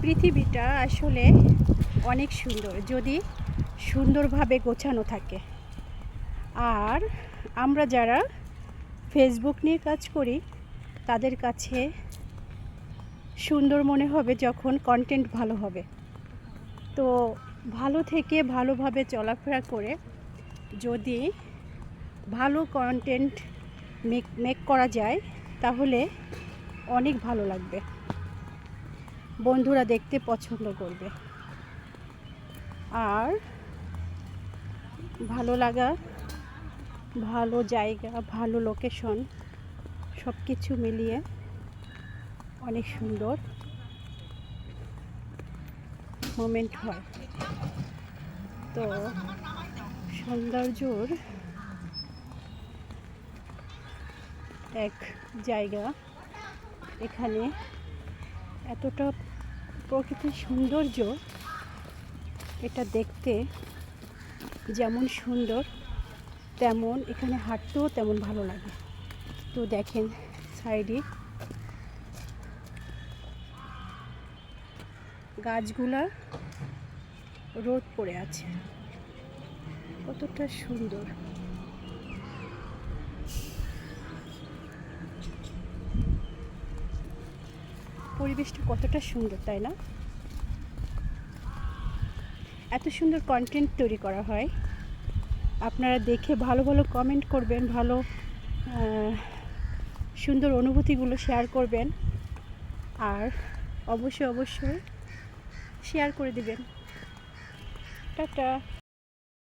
পৃথিবীটা আসলে অনেক সুন্দর যদি সুন্দরভাবে গোছানো থাকে। আর আমরা যারা ফেসবুক নিয়ে কাজ করি তাদের কাছে সুন্দর মনে হবে যখন কন্টেন্ট ভালো হবে। তো ভালো থেকে ভালোভাবে চলাফেরা করে যদি ভালো কন্টেন্ট মেক করা যায় তাহলে অনেক ভালো লাগবে, বন্ধুরা দেখতে পছন্দ করবে। আর ভালো লাগা, ভালো জায়গা, ভালো লোকেশন সব কিছু মিলিয়ে অনেক সুন্দর মোমেন্ট হয়। তো সৌন্দর্যর এক জায়গা, এখানে এতটা প্রকৃতির সৌন্দর্য, এটা দেখতে যেমন সুন্দর তেমন এখানে হাঁটতেও তেমন ভালো লাগে। তো দেখেন সাইডে গাছগুলা রোদ পড়ে আছে, কতটা সুন্দর। পরিবেশটা কতটা সুন্দর, তাই না? এত সুন্দর কন্টেন্ট তৈরি করা হয়। আপনারা দেখে ভালো ভালো কমেন্ট করবেন, ভালো সুন্দর অনুভূতিগুলো শেয়ার করবেন, আর অবশ্যই শেয়ার করে দিবেন। টাটা।